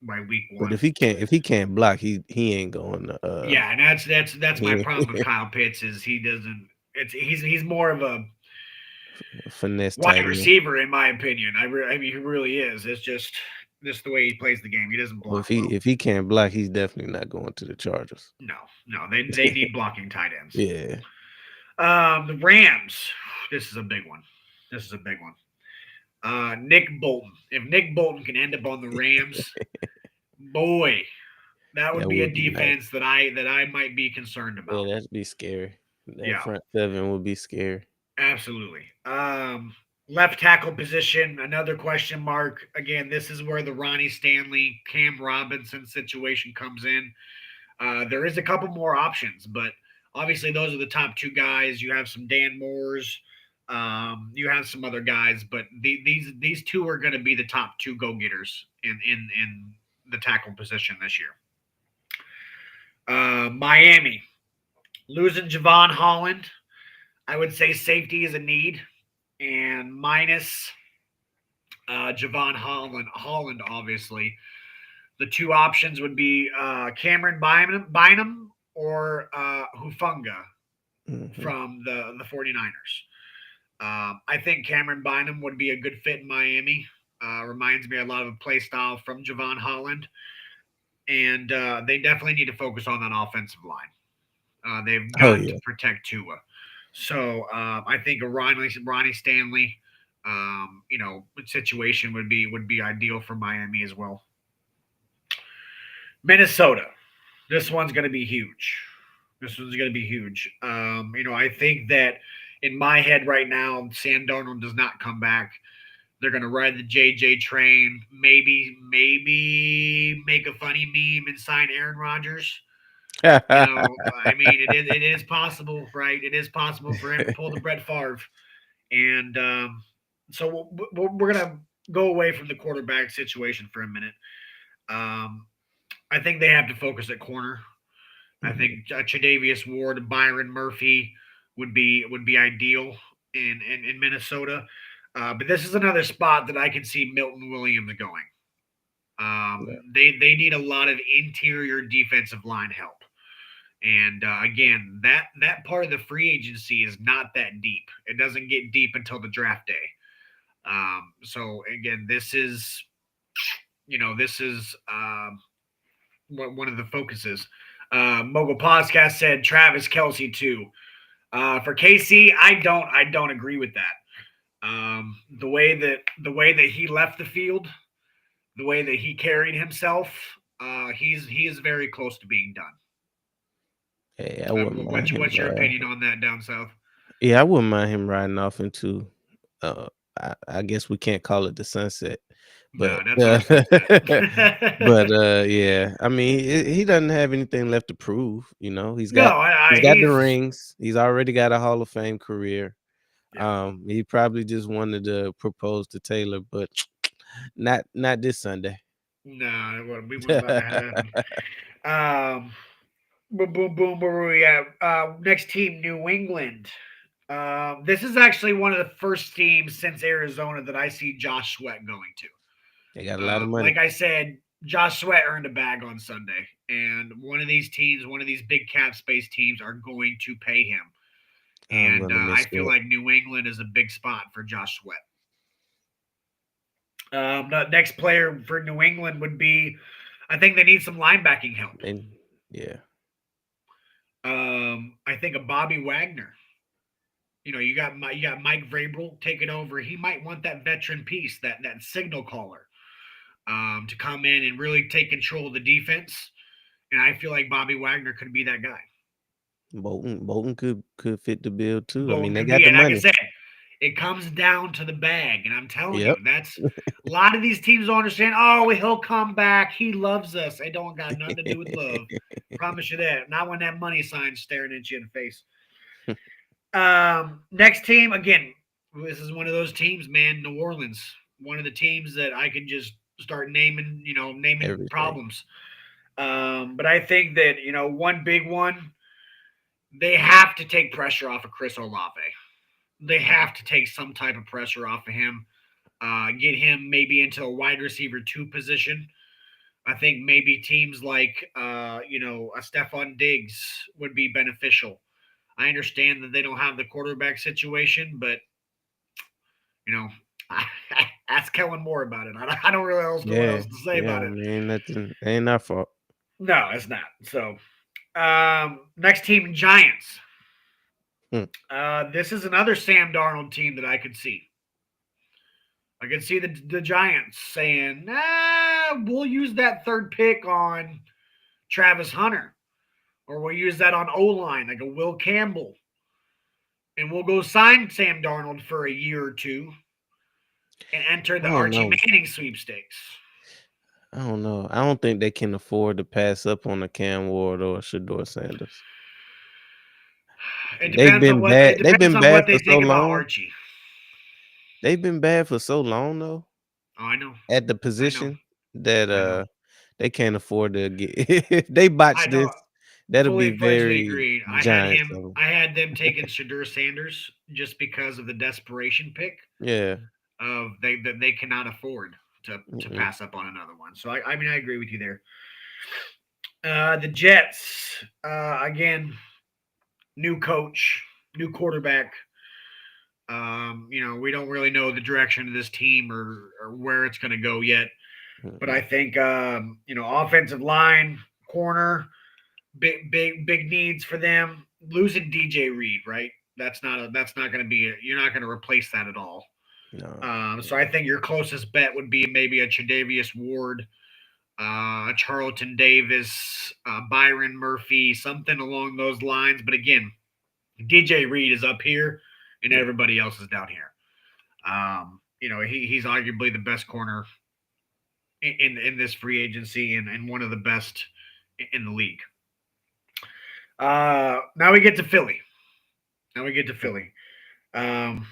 by week But one. if he can't block, he ain't going to Yeah, and that's my he problem with Kyle Pitts is he doesn't. He's more of a finesse wide tight end. receiver in my opinion. I mean he really is. It's just the way he plays the game. He doesn't Well, block well. if he can't block, he's definitely not going to the Chargers. No, no, they need blocking tight ends. Yeah. The Rams. This is a big one. This is a big one. Nick Bolton. If Nick Bolton can end up on the Rams, boy, that would That be a would be nice. defense that I might be concerned Yeah, about. that'd be scary. That Yeah, front seven would be scary. absolutely. Left tackle position, another question mark. Again, this is where the Ronnie Stanley, Cam Robinson situation comes in. There is a couple more options, but obviously those are the top two guys. You have some Dan Moores, you have some other guys, but these two are going to be the top two go getters in the tackle position this year. Miami losing Javon Holland. I would say safety is a need, and minus Javon Holland, obviously. The two options would be Cameron Bynum or Hufunga Hmm. from the 49ers. I think Cameron Bynum would be a good fit in Miami. Reminds me a lot of a play style from Javon Holland. And they definitely need to focus on that offensive line. They've Oh got to yeah. protect Tua. So I think a Ronnie Stanley, situation would be ideal for Miami as well. Minnesota. This one's going to be huge. This one's going to be huge. I think that in my head right now, Sam Darnold does not come back. They're going to ride the JJ train. Maybe make a funny meme and sign Aaron Rodgers. I mean, it is possible, right? It is possible for him to pull the Brett Favre, and so we're gonna go away from the quarterback situation for a minute. Um, I think they have to focus at corner. I Mhm. think Tre'Davious Ward, Byron Murphy would be ideal in Minnesota. But this is another spot that I can see Milton Williams going. Yeah. They need a lot of interior defensive line help. And again, that part of the free agency is not that deep. It doesn't get deep until the draft day. So again, this is one of the focuses. Mogul Podcast said Travis Kelsey too. For KC, I don't agree with that. The way that he left the field, the way that he carried himself, he is very close to being done. Hey, I wouldn't mind him. What's your opinion on that down south? Yeah, I wouldn't mind him riding off into. Uh, I guess we can't call it the sunset, but No, that's our sunset. yeah. I mean, he doesn't have anything left to prove. No, He's got the he's rings. He's already got a Hall of Fame career. yeah. He probably just wanted to propose to Taylor, but not this Sunday. No, we wouldn't let that happen. Um, boom, boom, boom. Where we at? Next team, New England. This is actually one of the first teams since Arizona that I see Josh Sweat going to. They got a lot of Like money. I said, Josh Sweat earned a bag on Sunday, and one of these teams, one of these big cap space teams, are going to pay him. I'm And gonna I miss feel it. like New England is a big spot for Josh Sweat. The next player for New England would be, I think they need some linebacking help. And yeah, I think of Bobby Wagner. You got Mike Vrabel taking over. He might want that veteran piece, that signal caller, to come in and really take control of the defense. And I feel like Bobby Wagner could be that guy. Bolton could fit the bill too. I mean, Bolton they could got be, the and like I money. said, It comes down to the bag, and I'm telling Yep. you, that's a lot of these teams don't understand. Oh, he'll come back. He loves us. It don't got nothing to do with love. Promise you that. Not when that money sign's staring at you in the face. Next team again. This is one of those teams, man. New Orleans, one of the teams that I can just start naming. Naming Everything. problems. But I think that one big one, they have to take pressure off of Chris Olave. They have to take some type of pressure off of him. Get him maybe into a wide receiver two position. I think maybe teams like a Stephon Diggs would be beneficial. I understand that they don't have the quarterback situation, but you know, ask Kellen Moore about it. I don't really know what Yeah. else to say Yeah. about I it. mean, nothing. Ain't our fault. No, it's not. So, next team, Giants. Hmm. This is another Sam Darnold team that I could see. I could see the Giants saying, we'll use that third pick on Travis Hunter, or we'll use that on O line, like a Will Campbell, and we'll go sign Sam Darnold for a year or two and enter I the don't Archie know. Manning sweepstakes. I don't know. I don't think they can afford to pass up on a Cam Ward or a Shador Sanders. It They've depends on been what bad. They've been bad what for they so think about long. Archie. They've been bad for so long though Oh, I know, at the I know, position that I know. they can't afford to get if they botch I know. this, that'll be Fully fledged very agreed. Giants of 'em. I had them taking Shadur Sanders just because of the desperation pick Yeah. of they that they cannot afford to Mm-mm. pass up on another one. So I mean I agree with you there. The Jets again, new coach, new quarterback. We don't really know the direction of this team or where it's going to go yet. But I Mm-mm. think offensive line, corner, big needs for them. Losing DJ Reed, right? That's not going to be you're not going to replace that at all. No. So I think your closest bet would be maybe a Tre'Davious Ward, a Charlton Davis, Byron Murphy, something along those lines. But again, DJ Reed is up here, and Yeah. everybody else is down here. He's arguably the best corner in this free agency and one of the best in the league. Now we get to Philly. Now we get to Philly. Um,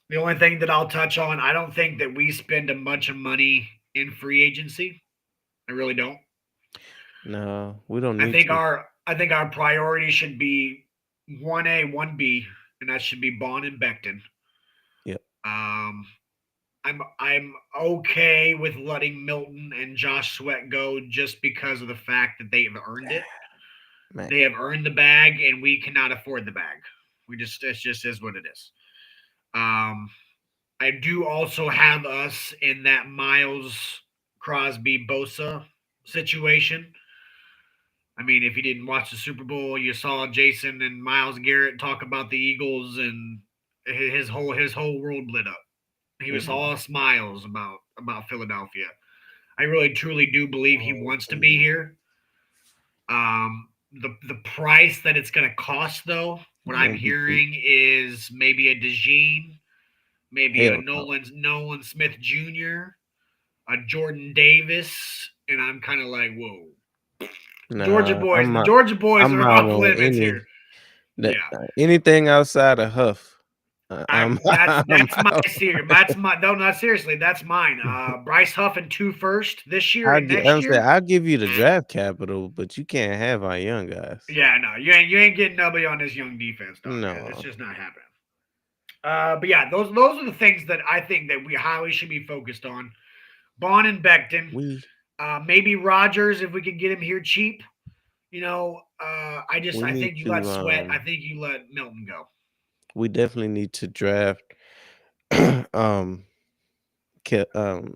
the only thing that I'll touch on, I don't think that we spend a bunch of money in free agency. I really don't. No, we don't need to. I think our priority should be 1A, 1B, and that should be Bond and Becton. Yep. Um, I'm okay with letting Milton and Josh Sweat go just because of the fact that they've earned it. Man. They have earned the bag, and we cannot afford the bag. We just It just is what it is. Um, I do also have us in that Miles Crosby Bosa situation. I mean, if you didn't watch the Super Bowl, you saw Jason and Miles Garrett talk about the Eagles, and his whole world lit up. He was Mm-mm. all smiles about Philadelphia. I really truly do believe he Oh, wants to be mm. here. The price that it's going to cost, though, what It I'm won't be cheap. hearing is maybe a DeJean, maybe a Hell no. Nolan Smith Jr., a Jordan Davis, and I'm kind of like, whoa, Nah, The Georgia boys I'm are out off on limits here. Yeah, anything outside of Huff. I'm I'm that's my out. series. That's my no, not seriously. That's mine. Bryce Huff and two first this year and next I'll say year. I'll give you the draft capital, but you can't have our young guys. Yeah, no, you ain't getting nobody on this young defense, dog. It's No, just not happening. But yeah, those are the things that I think that we highly should be focused on. Bond and Becton, we maybe Rogers if we could get him here cheap. I need think you let to Sweat. I think you let Milton go. we definitely need to draft um um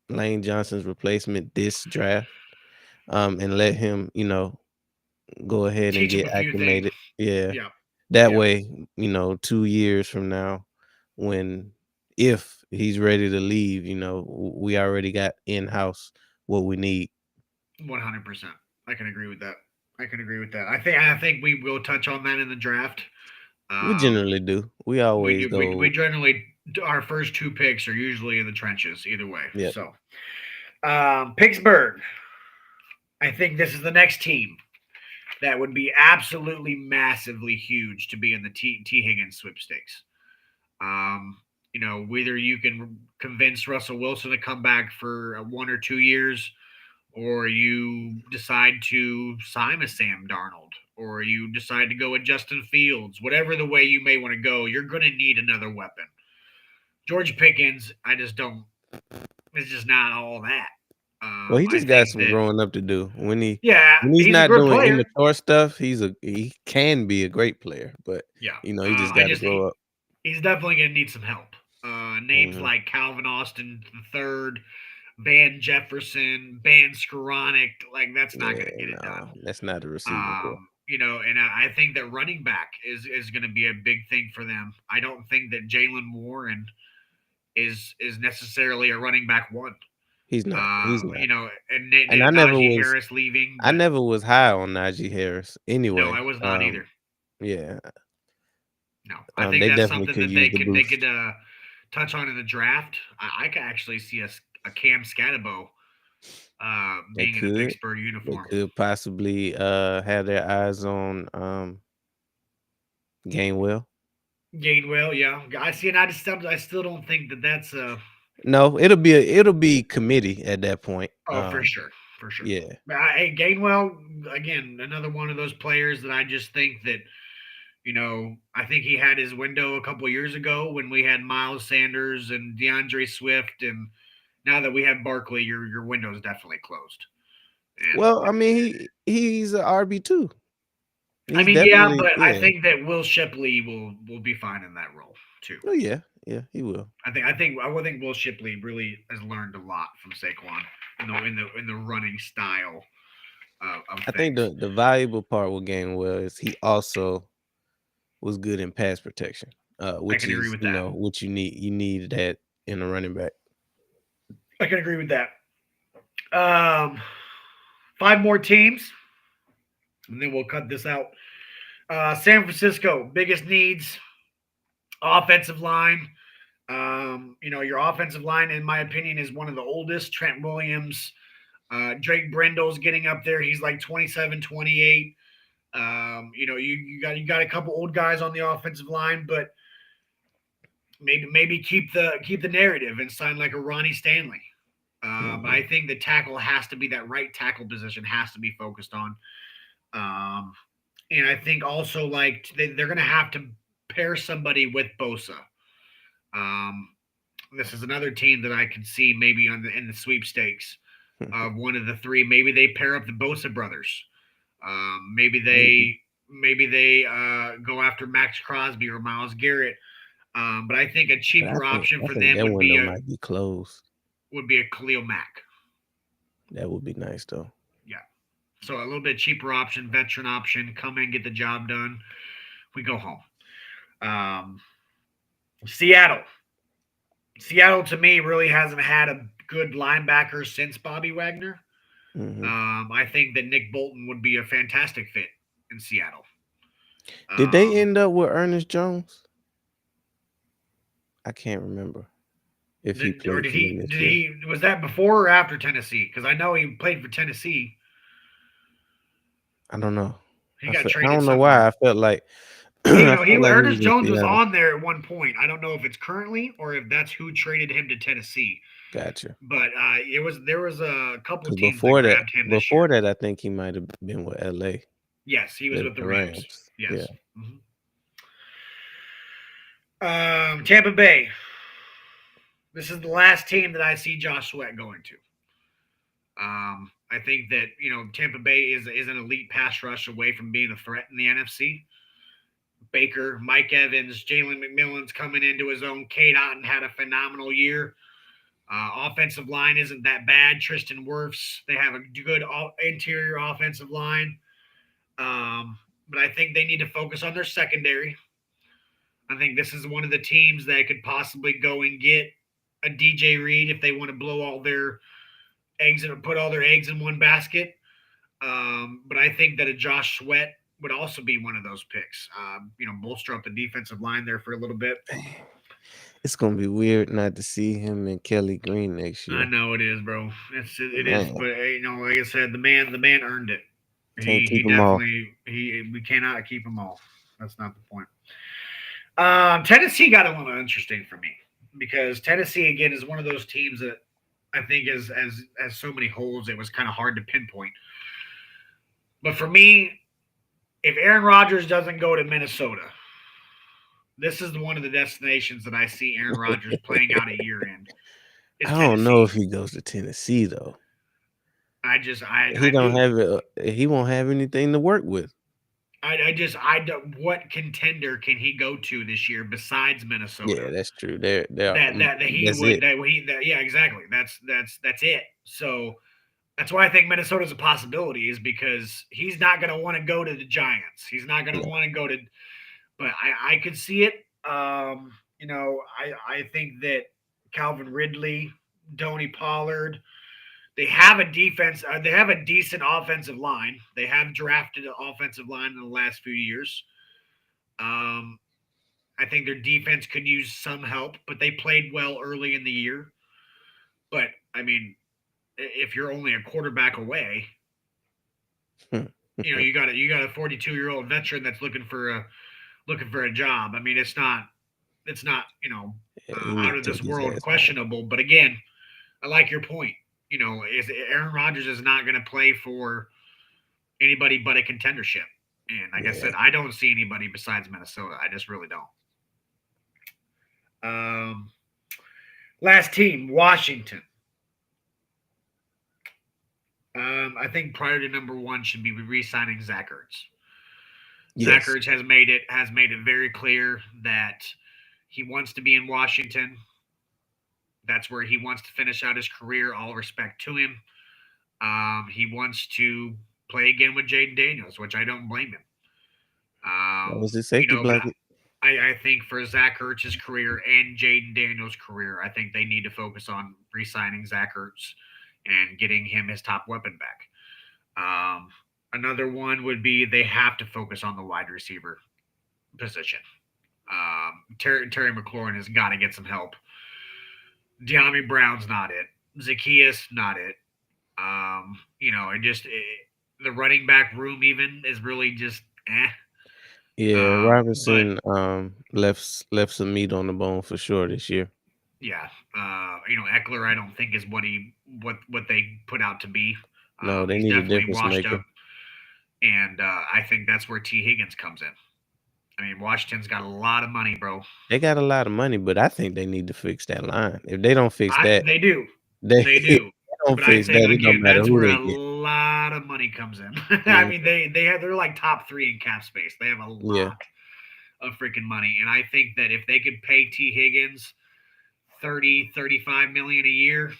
Lane Johnson's replacement this draft and let him, go ahead and Teach him get a few things. acclimated. Yeah. Yeah, That yeah. way, 2 years from now when if he's ready to leave, we already got in-house what we need. 100%. I can agree with that. I can agree with that. I think we will touch on that in the draft. We Um, generally do. We we always do. We go. generally our first two picks are usually in the trenches either way. Yep. So Pittsburgh. I think this is the next team that would be absolutely massively huge to be in the T Higgins sweepstakes. Um, whether you can convince Russell Wilson to come back for 1 or 2 years, or you decide to sign a Sam Darnold, or you decide to go with Justin Fields, whatever the way you may want to go, you're going to need another weapon. George Pickens, I just don't. It's just not all that. Well, he I just got think some that, growing up to do. yeah, When he's he's a not good doing player. immature stuff, he can be a great player, but Yeah, he just got to grow up. he's definitely going to need some help. Names Hmm. like Calvin Austin the third, Van Jefferson, Van Skoranek, like that's not going to Yeah, get it done. no, that's not a receiving core. And I think that running back is going to be a big thing for them. I don't think that Jalen Warren is necessarily a running back one. He's not. He's not. And And Najee Harris leaving, I but never was high on Najee Harris. no, Anyway, I was not either. yeah, No, I think they that's definitely something could that use the they boost. could touch on in the draft. I could actually see a Cam Scatabo They being in a could. Pittsburgh They uniform. could possibly have their eyes on Gainwell. Gainwell, yeah, I see, and I still don't think that that's a. No, it'll be committee at that point. Oh, for sure, for sure. Yeah. But hey, Gainwell again, another one of those players that I just think that I think he had his window a couple years ago when we had Miles Sanders and DeAndre Swift, and now that we have Barkley, your window is definitely closed. And Well, I mean, he's a RB2. I He's mean, yeah, definitely, but I yeah. think that Will Shipley will be fine in that role too. Oh yeah, yeah, he will. I think Will Shipley really has learned a lot from Saquon in the running style of I think things. the valuable part with Gainwell is he also was good in pass protection, I which can agree is with that. what you need. You need that in a running back. I can agree with that. Um, five more teams, and then we'll cut this out. San Francisco, biggest needs, offensive line. Your offensive line, in my opinion, is one of the oldest. Trent Williams, Drake Brindle's getting up there. He's like 27, 28. You got a couple old guys on the offensive line, but maybe keep the narrative and sign like a Ronnie Stanley. But I Hmm. think the tackle has to be that right tackle position has to be focused on. Um, and I think also like they're going to have to pair somebody with Bosa. Um, this is another team that I could see maybe in the sweepstakes of one of the three. Maybe they pair up the Bosa brothers. Um, maybe Maybe, they maybe they go after Max Crosby or Miles Garrett. But I think a but cheaper option I for think them that window might be closed. would be a Khalil Mack. That would be nice though. Yeah. So a little bit cheaper option, veteran option, come in, get the job done. We go home. Um, Seattle. Seattle to me really hasn't had a good linebacker since Bobby Wagner. Hmm. I think that Nick Bolton would be a fantastic fit in Seattle. Did they Um, end up with Ernest Jones? I can't remember if he or played for them did this year. he was that before or after Tennessee? Because I know he played for Tennessee. I don't know. He got I traded don't know why somewhere. I felt like He, I he felt like he Ernest was in Jones was Seattle. on there at one point. I don't know if it's currently or if that's who traded him to Tennessee. Gotcha. But there was a couple Because teams that grabbed him this year. before that, I think he might have been with LA, Yes, he was with the the Rams. Rams. Yeah. Yes. Tampa Bay. This is the last team that I see Josh Sweat going to. I think that Tampa Bay is an elite pass rush away from being a threat in the NFC. Baker, Mike Evans, Jalen McMillan's coming into his own. Kate Otten had a phenomenal year. Offensive line isn't that bad. Tristan Wirfs, they have a good interior offensive line. But I think they need to focus on their secondary. I think this is one of the teams that could possibly go and get a DJ Reed if they want to blow all their eggs and put all their eggs in one basket. But I think that a Josh Sweat would also be one of those picks. Bolster up the defensive line there for a little bit. It's gonna be weird not to see him and Kelly Green next I year. know it is, bro. It is, Man, but like I said, the man earned it. can't He keep them all. definitely he we cannot keep him off. That's not the point. Tennessee got a little interesting for me because Tennessee again is one of those teams that I think as so many holes, it was kind of hard to pinpoint. But for me, if Aaron Rodgers doesn't go to Minnesota, this is one of the destinations that I see Aaron Rodgers playing out a year in. Is I don't know if Tennessee? he goes to Tennessee though. I He don't do. have it. He won't have anything to work with. I don't. What contender can he go to this year besides Minnesota? Yeah, that's true. There, That he that's would it. yeah, exactly. That's it. So that's why I think Minnesota's a possibility is because he's not going to want to go to the Giants. He's not going to No, want to go to. But I could see it. I think that Calvin Ridley, Tony Pollard, they have a defense. They have a decent offensive line. They have drafted an offensive line in the last few years. Um, I think their defense could use some help, but they played well early in the year. But I mean, if you're only a quarterback away, you got a 42-year-old veteran that's looking for a job. I mean, it's not he out need of to this take his world ass home. questionable. But again, I like your point. Is Aaron Rodgers is not going to play for anybody but a contendership. And like I Yeah. said, I don't see anybody besides Minnesota. I just really don't. Last team, Washington. I think priority number one should be re-signing Zach Ertz. Zach Yes. Ertz has made it very clear that he wants to be in Washington. That's where he wants to finish out his career. All respect to him. He wants to play again with Jaden Daniels, which I don't blame him. That was his safety But blanket. I think for Zach Ertz's career and Jaden Daniels' career, I think they need to focus on re-signing Zach Ertz and getting him his top weapon back. Another one would be they have to focus on the wide receiver position. Terry McLaurin has got to get some help. Deami Brown's not it. Zacchaeus not it. The running back room even is really just eh. Yeah, But Robinson left some meat on the bone for sure this year. yeah, Eckler I don't think is what they put out to be. No, they He's need a definitely difference washed up, maker. and I think that's where T Higgins comes in. I mean, Washington's got a lot of money, bro. They got a lot of money, but I think they need to fix that line. If they don't fix that, They do, they they if do. they don't But I fix think that, it don't again, matter that's who where they a get. lot of money comes in. I Mm, mean, they're like top three in cap space. They have a yeah, lot of freaking money, and I think that if they could pay T Higgins 30-35 million a year,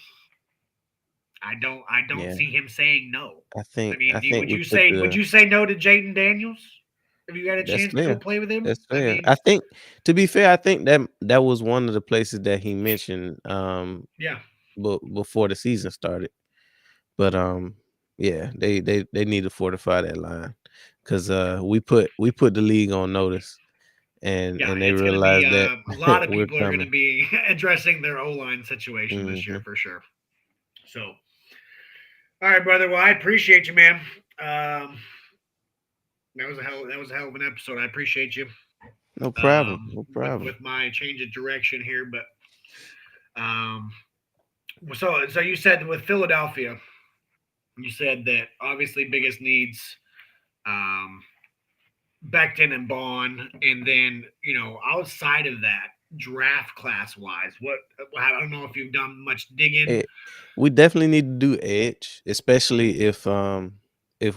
I don't yeah. see him saying no. I I mean, think would we you put say would the you say no to Jaden Daniels if you had a that's chance to go fair. play with him? That's I fair. mean, I think to be fair, I think that was one of the places that he mentioned yeah, before the season started. But yeah, they need to fortify that line because we put the league on notice yeah. and they It's going to be realize that a lot of we're people are going to coming. be addressing their O line situation this year Hmm. for sure. So, all right, brother. Well, I appreciate you, man. Um, that was a hell of an episode. I appreciate you. No problem. No With problem. my change of direction here, but um, so you said with Philadelphia, you said that obviously biggest needs um, Becton and Bond, and then outside of that, draft class wise, what I don't know if you've done much digging. Eh, we definitely need to do edge, especially if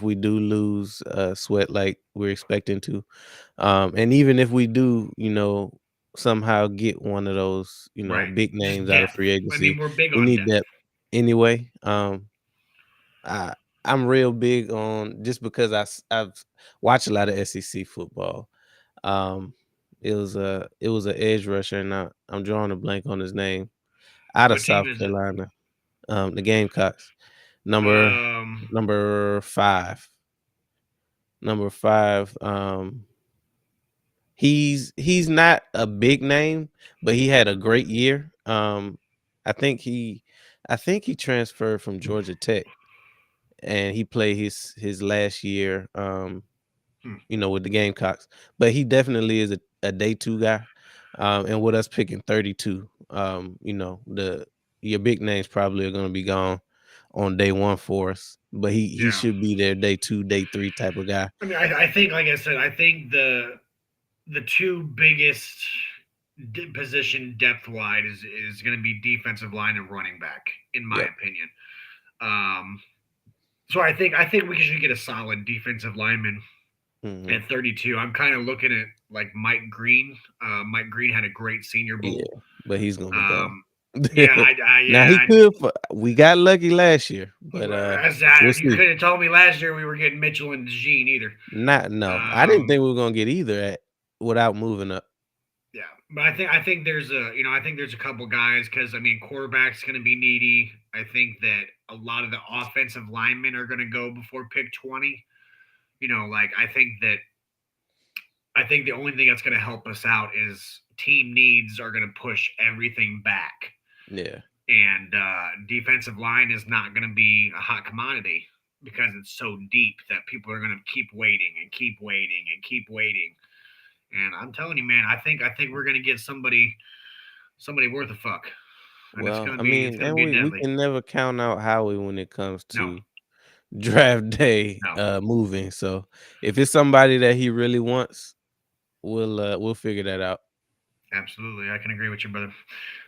we do lose Sweat like we're expecting to. And even if we do, somehow get one of those, Right, big just names out of depth. free I mean, agency, we're big we on need depth. that anyway. I I'm real big on just because I've watched a lot of SEC football. Um, it was an edge rusher, and I'm drawing a blank on his name out of What team South is it? Carolina. The Gamecocks, number Um, number 5, Number 5, he's not a big name, but he had a great year. I think he I think he transferred from Georgia Tech, and he played his last year, Hmm. with the Gamecocks. But he definitely is a day 2 guy. And with us picking 32, the your big names probably are gonna be gone on day 1 for us, but he Yeah. should be there day 2, day 3 type of guy. I mean, I think, like I said, I think the two biggest position depth wide is going to be defensive line and running back, in my Yep. opinion. Um, so I think we should get a solid defensive lineman Mhm. at 32. I'm kind of looking at like Mike Green. Mike Green had a great Senior Yeah, Bowl. but he's gonna be gone. Um, yeah, Now he could we got lucky last year, but, we'll you see. couldn't have told me last year we were getting Mitchell and Dejean either. Not no, I didn't Um, think we were gonna get either without moving up. Yeah, but I think there's I think there's a couple guys because I mean quarterback's going to be needy. I think that a lot of the offensive linemen are going to go before pick 20. Like I think the only thing that's going to help us out is team needs are going to push everything back, Yeah, and defensive line is not going to be a hot commodity because it's so deep that people are going to keep waiting and keep waiting and keep waiting. And I'm telling you, man, I think we're going to get somebody worth a fuck, and it's well, gonna I be it's mean, gonna and be we deadly. can never count out Howie when it comes No, to draft day, no, moving, so if it's somebody that he really wants, we'll figure that out. absolutely, I can agree with you, brother.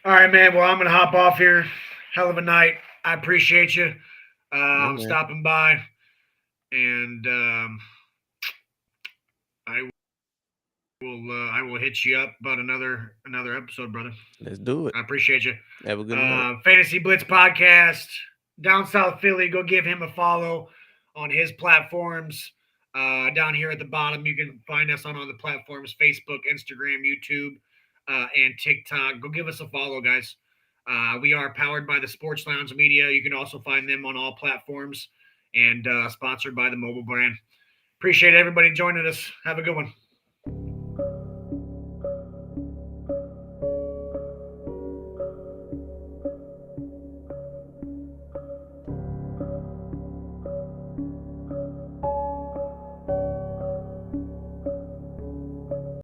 All right, man. Well, I'm gonna hop off here. Hell of a night. I appreciate you. Yeah, man, Stopping by, and I will hit you up about another episode, brother. let's do it. I appreciate you. Have a good night. Fantasy Blitz podcast, down South Philly. Go give him a follow on his platforms. Down here at the bottom, you can find us on all the platforms: Facebook, Instagram, YouTube, and TikTok. Go give us a follow, guys. We are powered by the Sports Lounge Media. You can also find them on all platforms and sponsored by the mobile brand. Appreciate everybody joining us. Have a good one.